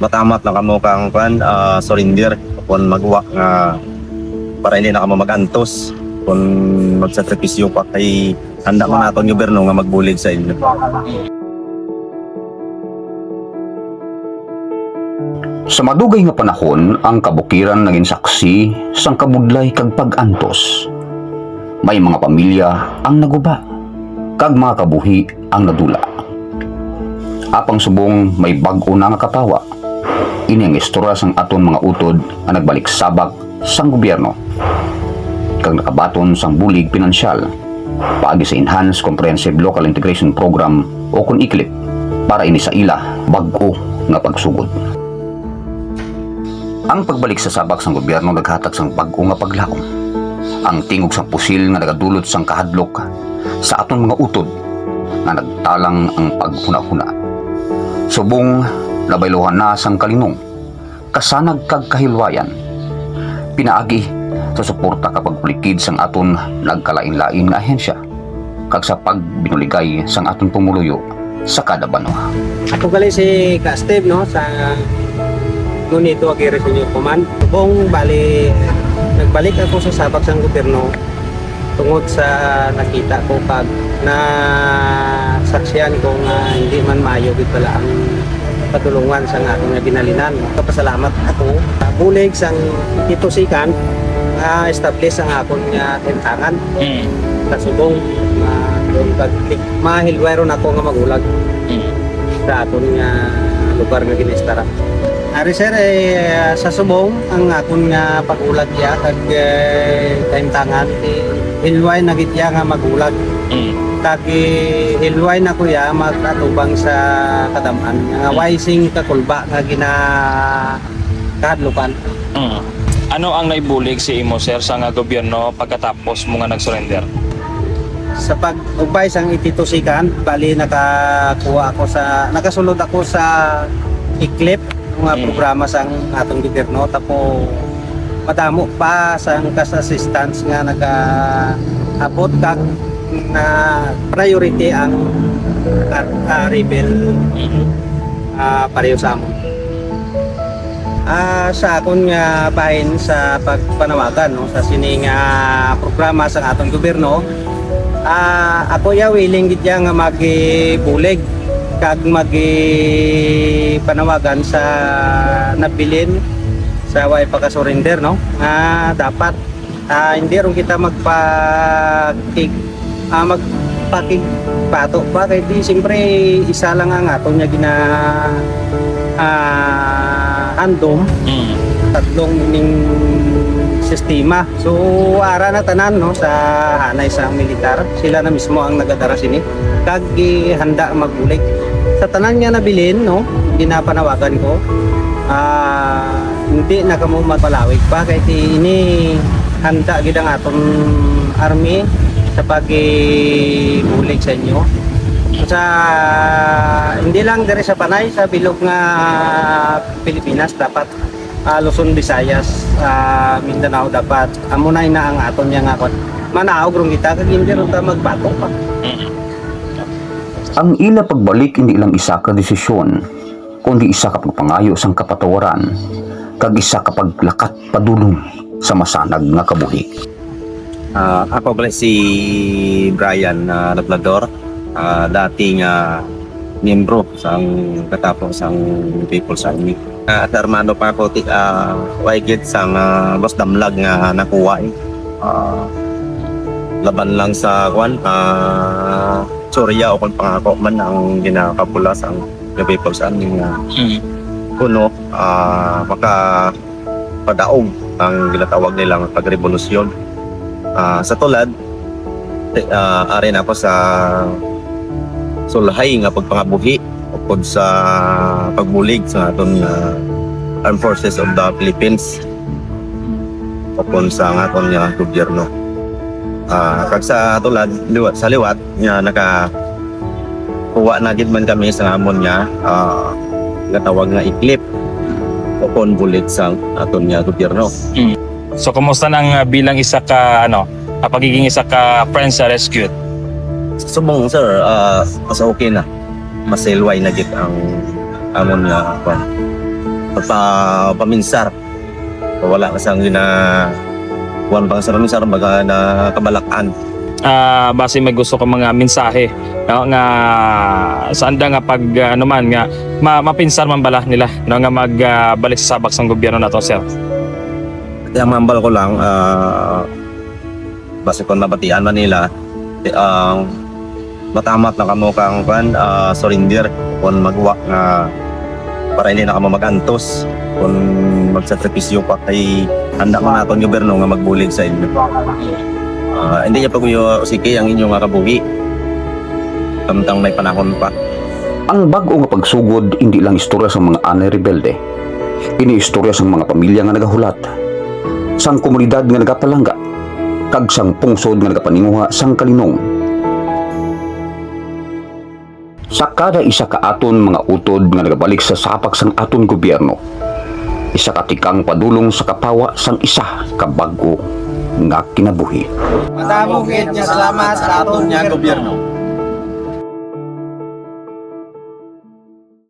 matamat na kamo kang surrender kung magwa nga para hindi na kamo magantos kung magsakripisyo pa kay handa man naton gobyerno nga magbulig sa inyo. Sa madugay nga panahon, ang kabukiran naging saksi sang kabudlay kag pag-antos. May mga pamilya ang naguba, kag mga kabuhi ang nadula. Apang subong may bag-o na nga katawa. Ini ang istorya sang aton mga utod nga nagbalik sabak sang gobyerno. Kag nakabaton sang bulig pinansyal, paagi sa Enhanced Comprehensive Local Integration Program o kun ICLIP, para ini sa ila bag-o nga pagsugod. Ang pagbalik sa sabak sang gobyerno naghatag sang bag-o nga paglaom. Ang tingog sang pusil nga nagadulot sang kahadlok sa aton mga utod nga nagtalang ang paghuna-huna. Subong nabaylohan na sang kalinong, kasanag kag kahilwayan. Pinaagi sa suporta kapag pulikid sang aton nagkalain-lain nga ahensya kag sa pagbinuligay sang aton pumuluyo sa kada banwa. Ako gali si Ka Steve no sa ngunito agi Regional Command. Subong bali nagbalik ako sa sabak sang gobyerno tungod sa nakita ko pag na saksiyan ko nga hindi man maayo gid pala ang patulungan sa ating nga ginalinan. Kapasalamat ako bulig sang titusikan establish ang akon nga tentangan. Kasubong doon kag mahilwero na ako nga magulag sa aton nga lugar nga ginistara. Ari sir sa subong ang akon nga pagulag ya kag tentangan hilway na gid ya nga magulag. Kag hilway na ko ya magatubang sa kadaman nga waising kakulba nga kahadlukan. Ano ang naibulig si imo sir sa nga gobyerno pagkatapos mo nga nag-surrender? Sa pag-ubay sang ititusikan, bali nakasulod ako sa ICLIP nga programa sang atong gobyerno, tapo madamo pa sang cash assistance nga nagaabot kag na priority ang rebel pareho sa amon. Sa akon nga bahin sa pagpanawagan no, sa sining programa sa atong gobyerno, ako ya willing gid ya nga magibulig kag panawagan sa nabilin sa way pagka-surrender no. Dapat hindi ron kita magpakigpato pa kay di siyempre isa lang ang aton nga handom tatlong ining sistema. So ara na tanan no sa hanay sa militar, sila na mismo ang nagadara sini kag handa magbulig sa tanan nga nabilin no. Ginapanawagan ko hindi na kamo magpalawig pa kay ini handa gid ang aton army sa pagbulig sa inyo. Sa hindi lang diri sa Panay, sa bilog nga Pilipinas, dapat Luzon, Visayas, Mindanao dapat amunay na ang aton nga manaog rong kita kag hindi ron ta magbato pa. Ang ila pagbalik hindi lang isa ka desisyon, kundi isa ka pagpangayo sang kapatawaran kag isa ka paglakat padulong sa masanag nga kabuhi. Ako pala si Brian Labrador, dating miyembro sang katapos sang People's Army. At armado pa ako waigit sang mas damlag nga nakuha laban lang sa Surya o kung pangako man ang ginakapula sang People's Army nga kuno maka padaog ang ginatawag nilang pagrevolusyon. Sa tulad arin ako sa sulhay nga pagpangabuhi upod sa pagbulig sa aton Armed Forces of the Philippines upod sa aton nga gobyerno. Kag sa tulad sa liwat nga nakakuha na gid man kami sa amon nga gatawag nga ICLIP upod bulig sa aton nga gobyerno. So kumusta nang bilang isa ka pagiging isa ka friends sa rescue? Subong sir, mas okay na. Mas silway na git ang amon nga paminsar. Wala ka sang kuwan pang sa paminsar baga na kabalakan. Base may gusto ko mga mensahe no, nga saan da nga pag ano man nga mapinsar man bala nila no, nga magbalik sa sabak sang gobyerno nato sir. Kaya mambal ko lang base kung nabatian man nila matamat na kamo kang surrender kung magwa nga para hindi na kamo magantos kung magsakripisyo pa kay handa man naton gobyerno nga magbulig sa inyo. Hindi niya pag-uyo sige ang inyong kabuhi samtang may panahon pa. Ang bago nga pagsugod hindi lang istorya sa mga anay rebelde. Ini istorya sa mga pamilya nga nagahulat, sang komunidad nga nagapalangga, kag sang pungsod nga nagapaninguha sang kalinong. Sa kada isa ka aton mga utod nga nagabalik sa sapak sang aton gobyerno, isa ka tikang padulong sa kapawa sang isa ka bago nga kinabuhi. Madamong salamat sa aton nga gobyerno.